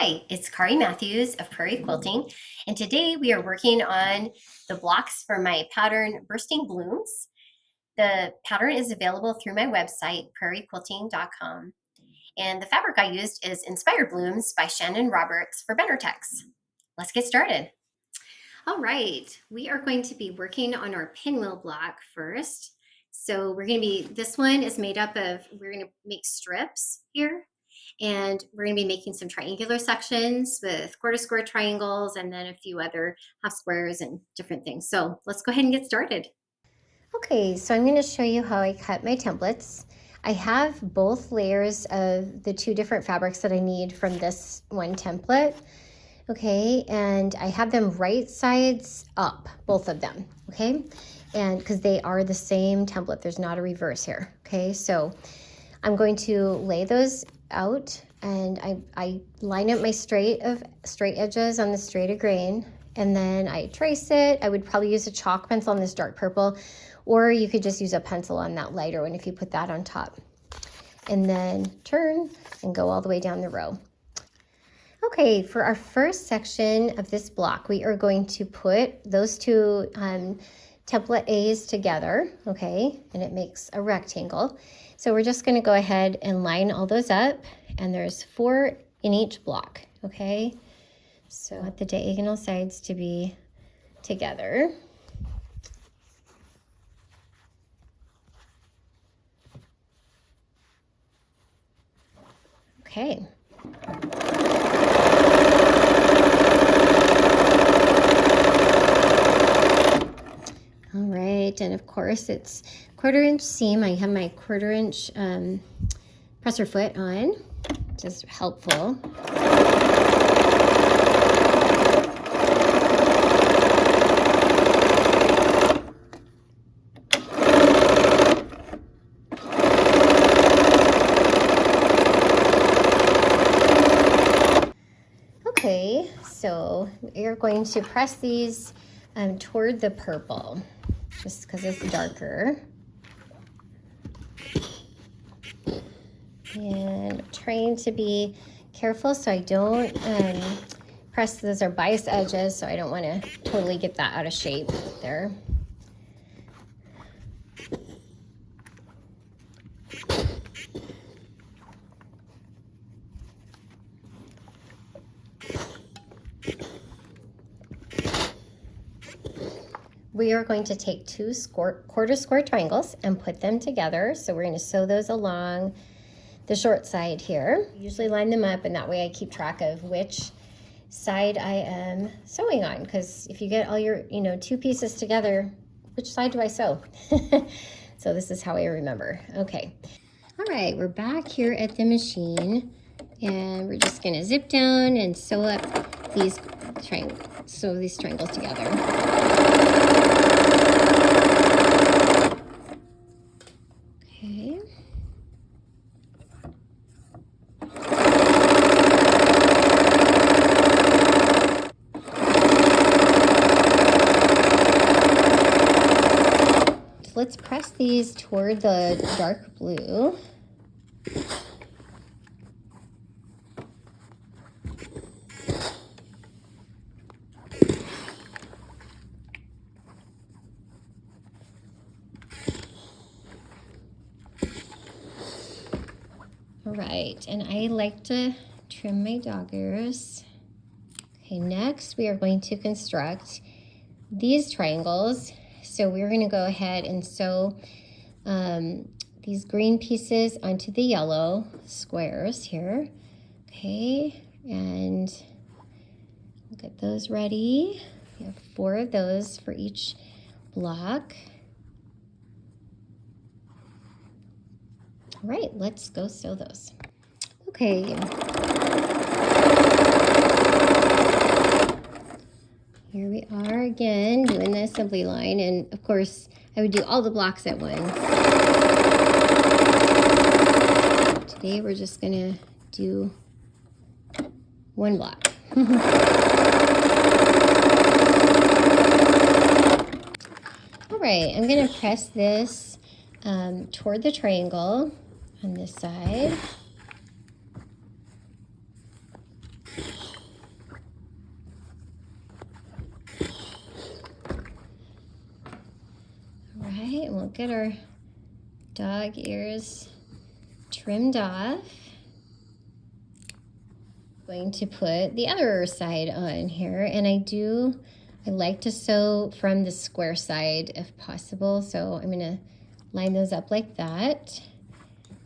Hi, it's Kari Matthews of Prairie Quilting, and today we are working on the blocks for my pattern Bursting Blooms. The pattern is available through my website, prairiequilting.com, and the fabric I used is Inspired Blooms by Shannon Roberts for Benartex. Let's get started. All right, we are going to be working on our pinwheel block first. So this one is made up of, we're gonna make strips here. And we're going to be making some triangular sections with quarter square triangles and then a few other half squares and different things. So let's go ahead and get started. Okay, so I'm going to show you how I cut my templates. I have both layers of the two different fabrics that I need from this one template. Okay, and I have them right sides up, both of them. Okay, and because they are the same template, there's not a reverse here. Okay, so I'm going to lay those out, and I line up my straight edges on the straight of grain, and then I trace it. I would probably use a chalk pencil on this dark purple, or you could just use a pencil on that lighter one if you put that on top. And then turn and go all the way down the row. Okay, for our first section of this block, we are going to put those two template A's together, okay, and it makes a rectangle. So we're just going to go ahead and line all those up, and there's 4 in each block, okay? So I want the diagonal sides to be together. Okay. All right, and of course it's 1/4 inch seam. I have my 1/4 inch presser foot on, which is helpful. Okay, so we're going to press these toward the purple, just because it's darker. And I'm trying to be careful so I don't press, those are bias edges, so I don't want to totally get that out of shape there. We are going to take 2 quarter square triangles and put them together. So we're going to sew those along the short side here. Usually line them up, and that way I keep track of which side I am sewing on, because if you get all your 2 pieces together, which side do I sew? So this is how I remember. Okay. All right, we're back here at the machine, and we're just going to zip down and sew up these triangles together. Okay. Let's press these toward the dark blue. All right, and I like to trim my dog ears. Okay, next we are going to construct these triangles. So we're going to go ahead and sew these green pieces onto the yellow squares here. Okay, and we'll get those ready. We have 4 of those for each block. All right, let's go sew those. Okay. Here we are again doing the assembly line, and of course I would do all the blocks at once. Today we're just gonna do one block. All right, I'm gonna press this toward the triangle on this side. get our dog ears trimmed off. Going to put the other side on here, and I like to sew from the square side if possible, so I'm gonna line those up like that,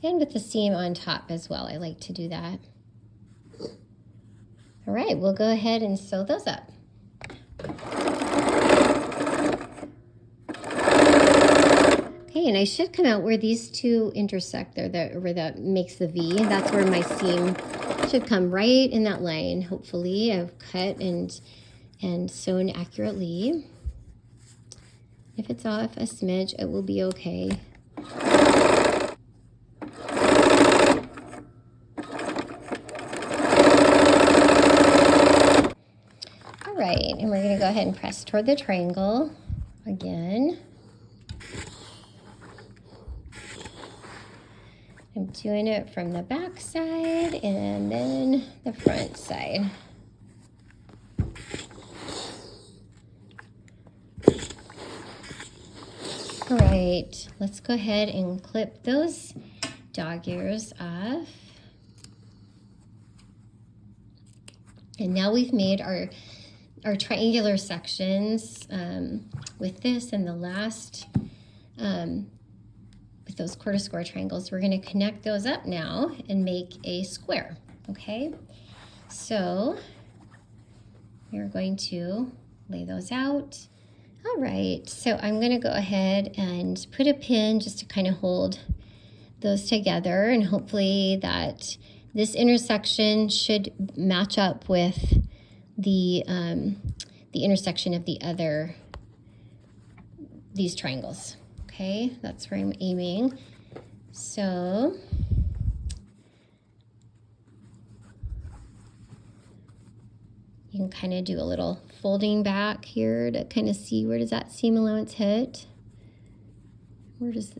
and with the seam on top as well. I like to do that. All right, we'll go ahead and sew those up. Okay, and I should come out where these two intersect there, where that makes the V. That's where my seam should come, right in that line. Hopefully I've cut and sewn accurately. If it's off a smidge, it will be okay. All right, and we're gonna go ahead and press toward the triangle again. I'm doing it from the back side and then the front side. All right, let's go ahead and clip those dog ears off. And now we've made our triangular sections with this and the last, with those quarter square triangles. We're going to connect those up now and make a square, okay? So we're going to lay those out. All right, so I'm going to go ahead and put a pin just to kind of hold those together, and hopefully that this intersection should match up with the intersection of these triangles. Okay, that's where I'm aiming. So you can kind of do a little folding back here to kind of see where does that seam allowance hit. Where does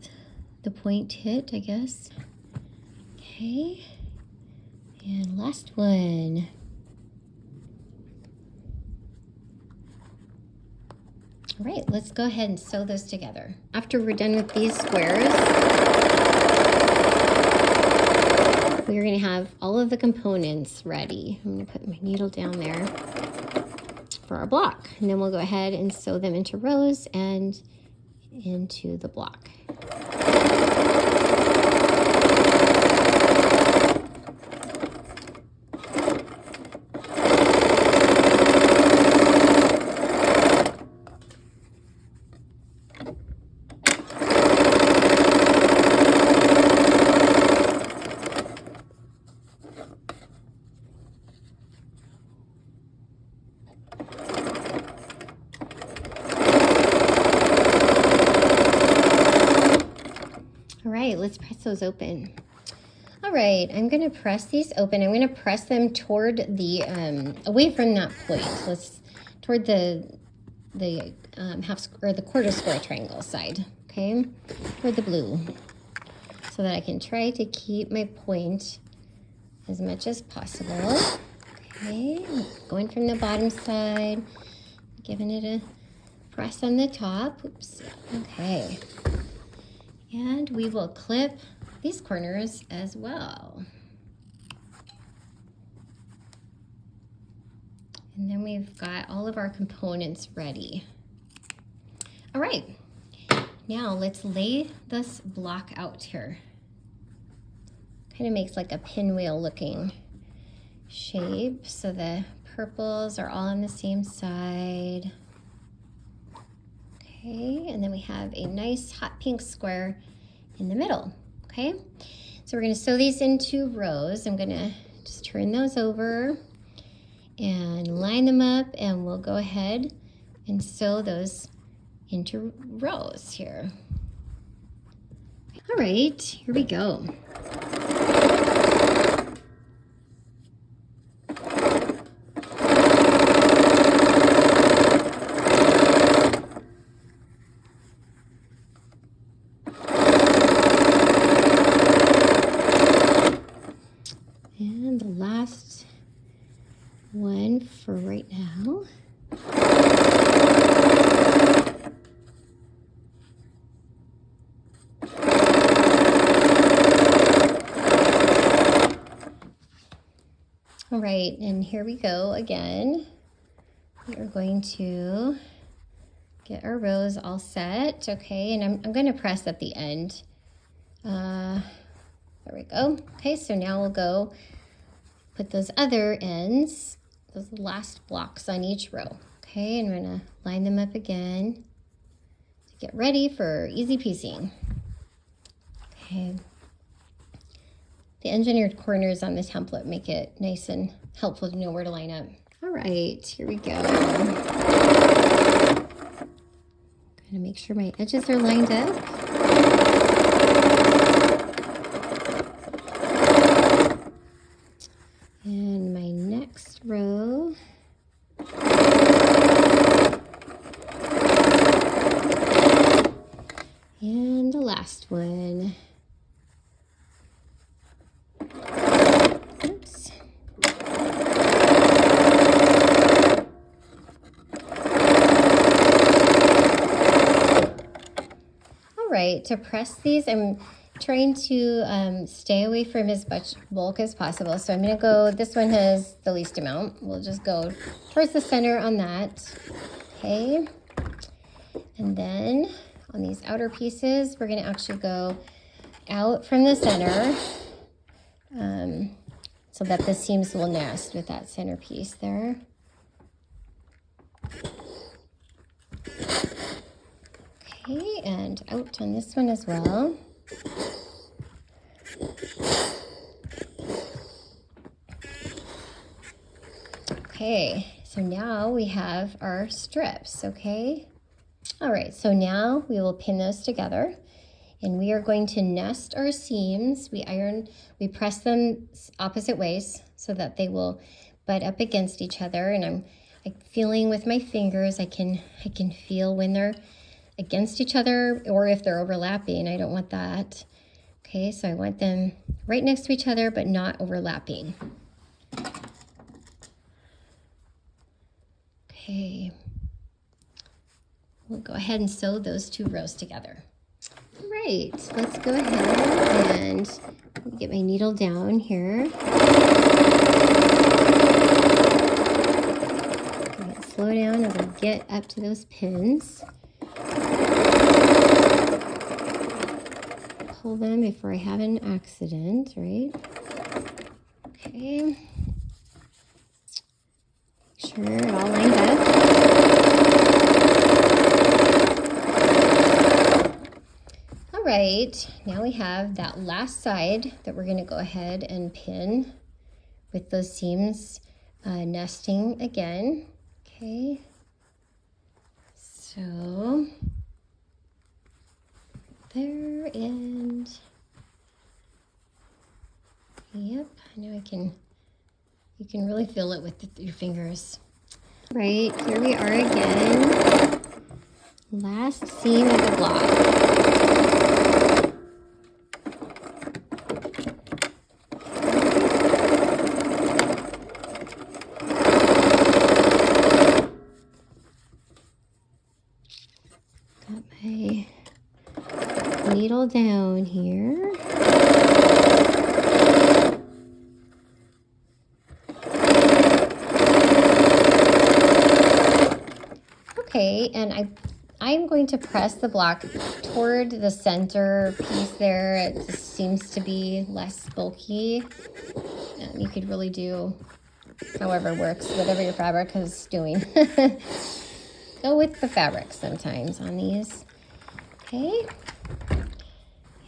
the point hit, I guess. Okay, and last one. All right, let's go ahead and sew those together. After we're done with these squares, we're gonna have all of the components ready. I'm gonna put my needle down there for our block, and then we'll go ahead and sew them into rows and into the block. All right, let's press those open. All right, I'm gonna press these open. I'm gonna press them toward the, away from that point. Toward the the quarter square triangle side, okay? Toward the blue, so that I can try to keep my point as much as possible. Okay, going from the bottom side, giving it a press on the top. Oops, okay. And we will clip these corners as well. And then we've got all of our components ready. All right, now let's lay this block out here. Kind of makes like a pinwheel looking shape. So the purples are all on the same side. Okay, and then we have a nice hot pink square in the middle, okay? So we're gonna sew these into rows. I'm gonna just turn those over and line them up, and we'll go ahead and sew those into rows here. All right, here we go. And the last one for right now. All right, and here we go again. We are going to get our rows all set, okay? And I'm going to press at the end. There we go. Okay, so now we'll go put those other ends, those last blocks on each row. Okay, and we're going to line them up again to get ready for easy piecing. Okay. The engineered corners on this template make it nice and helpful to know where to line up. All right, here we go. Gonna make sure my edges are lined up. And my next row. And the last one. Oops. All right, to press these, I'm trying to stay away from as much bulk as possible. So I'm gonna go, this one has the least amount. We'll just go towards the center on that, okay? And then on these outer pieces, we're gonna actually go out from the center so that the seams will nest with that center piece there. Okay, and out on this one as well. Okay, so now we have our strips, okay? All right, so now we will pin those together and we are going to nest our seams. We press them opposite ways so that they will butt up against each other. And I'm feeling with my fingers, I can feel when they're against each other or if they're overlapping. I don't want that. Okay, so I want them right next to each other, but not overlapping. Okay. We'll go ahead and sew those two rows together. All right, let's go ahead and get my needle down here. Okay, slow down as I get up to those pins. Pull them before I have an accident, right? Okay. Make sure it all lined up. Right, now we have that last side that we're going to go ahead and pin with those seams nesting again. Okay, so there, and yep, now you can really feel it with your fingers. Right, here we are again. Last seam of the block. Needle down here. Okay, and I'm going to press the block toward the center piece there. It just seems to be less bulky. You could really do however works, whatever your fabric is doing. Go with the fabric sometimes on these. Okay.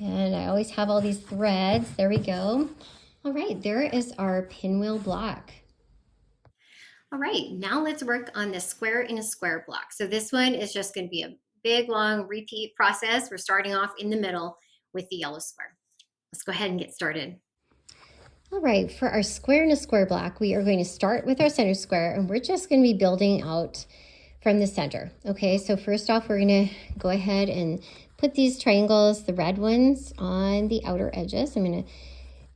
And I always have all these threads. There we go. All right, there is our pinwheel block. All right, now let's work on the square in a square block. So this one is just going to be a big, long repeat process. We're starting off in the middle with the yellow square. Let's go ahead and get started. All right, for our square in a square block, we are going to start with our center square, and we're just going to be building out from the center. Okay, so first off, we're going to go ahead and put these triangles, the red ones, on the outer edges. I'm going to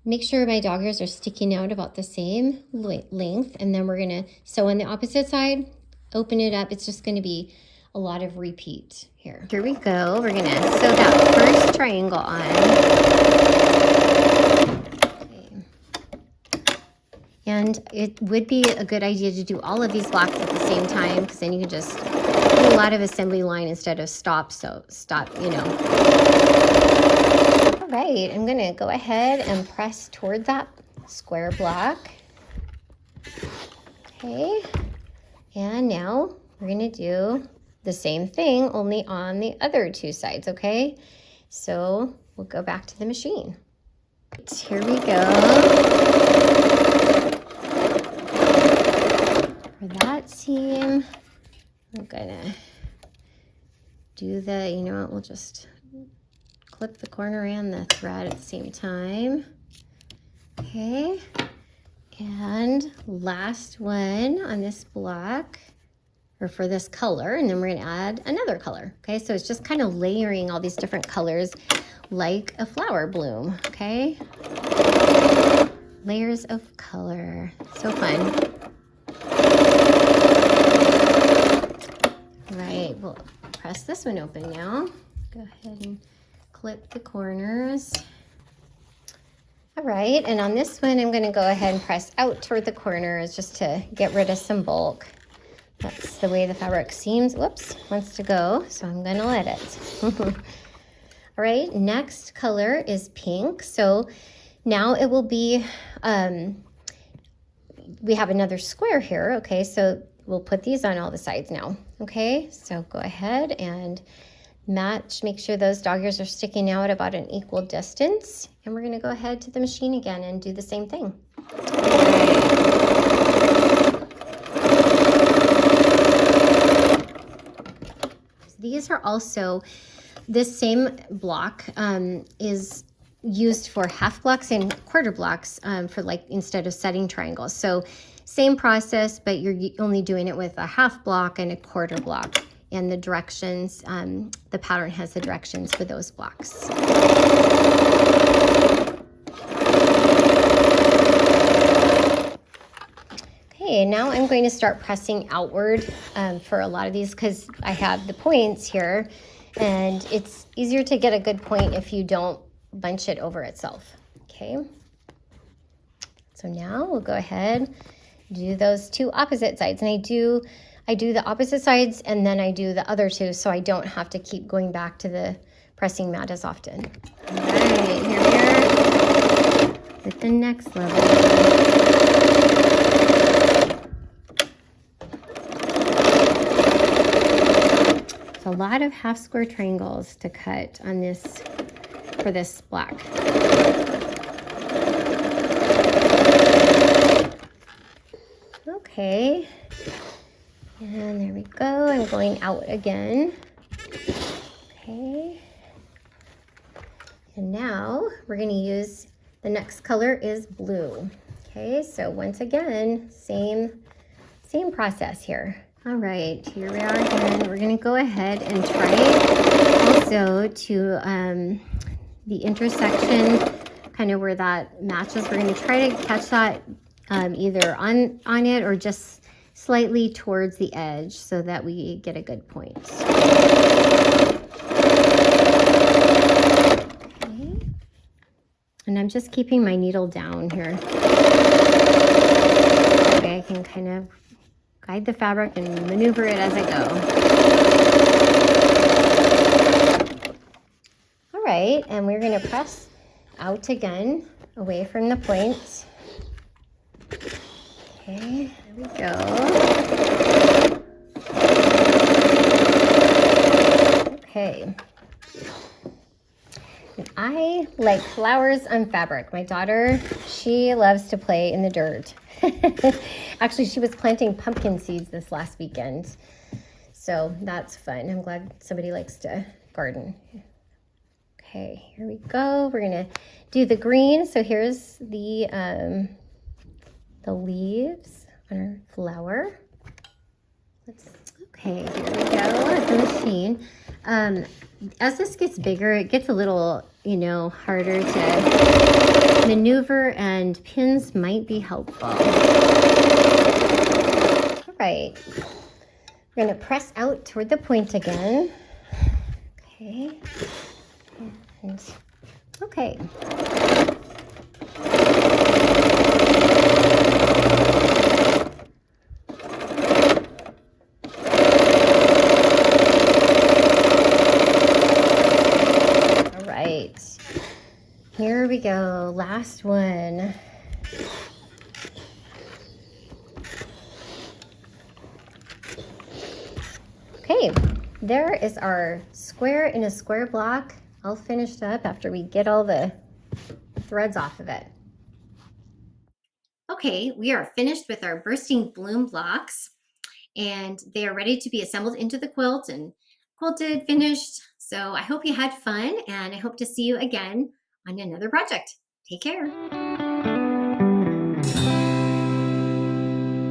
make sure my dog ears are sticking out about the same length, and then we're going to sew on the opposite side, open it up. It's just going to be a lot of repeat here. Here we go. We're going to sew that first triangle on. Okay. And And it would be a good idea to do all of these blocks at the same time, because then you can just do a lot of assembly line instead of stop, you know. All right, I'm gonna go ahead and press toward that square block. Okay, and now we're gonna do the same thing, only on the other two sides, okay? So we'll go back to the machine. Here we go. For that seam, I'm gonna do the, you know what, we'll just clip the corner and the thread at the same time. Okay, and last one on this block, or for this color, and then we're gonna add another color. Okay, so it's just kind of layering all these different colors like a flower bloom, okay? Layers of color, so fun. All right, we'll press this one open now. Go ahead and clip the corners. All right, and on this one, I'm gonna go ahead and press out toward the corners just to get rid of some bulk. That's the way the fabric seams, wants to go, so I'm gonna let it. All right, next color is pink. So now it will be, we have another square here, okay? So we'll put these on all the sides now, okay? So go ahead and match, make sure those dog ears are sticking out about an equal distance. And we're gonna go ahead to the machine again and do the same thing. These are also, this same block is used for half blocks and quarter blocks for like instead of setting triangles. So same process, but you're only doing it with a half block and a quarter block. And the directions, the pattern has the directions for those blocks. Okay, now I'm going to start pressing outward for a lot of these because I have the points here, and it's easier to get a good point if you don't bunch it over itself. Okay, so now we'll go ahead, do those two opposite sides, and I do the opposite sides and then I do the other two so I don't have to keep going back to the pressing mat as often. All right, here we are with the next level. A lot of half square triangles to cut on this for this block. Okay, and there we go. I'm going out again. Okay, and now we're going to use, the next color is blue. Okay, so once again, same process here. All right, here we are again. We're gonna go ahead and try also to the intersection, kind of where that matches. We're gonna try to catch that either on it or just slightly towards the edge so that we get a good point. Okay. And I'm just keeping my needle down here. Okay, I can kind of guide the fabric and maneuver it as I go. All right, and we're gonna press out again, away from the point. Okay, there we go. Okay. And I like flowers on fabric. My daughter, she loves to play in the dirt. Actually, she was planting pumpkin seeds this last weekend. So that's fun. I'm glad somebody likes to garden. Okay, here we go. We're gonna do the green. So here's the leaves on our flower. Okay, here we go at the machine. As this gets bigger, it gets a little, harder to maneuver, and pins might be helpful. All right, we're gonna press out toward the point again. Okay, and okay. last one. Okay, there is our square in a square block all finished up after we get all the threads off of it. Okay, we are finished with our bursting bloom blocks, and they are ready to be assembled into the quilt and quilted, finished. So I hope you had fun, and I hope to see you again on another project. Take care.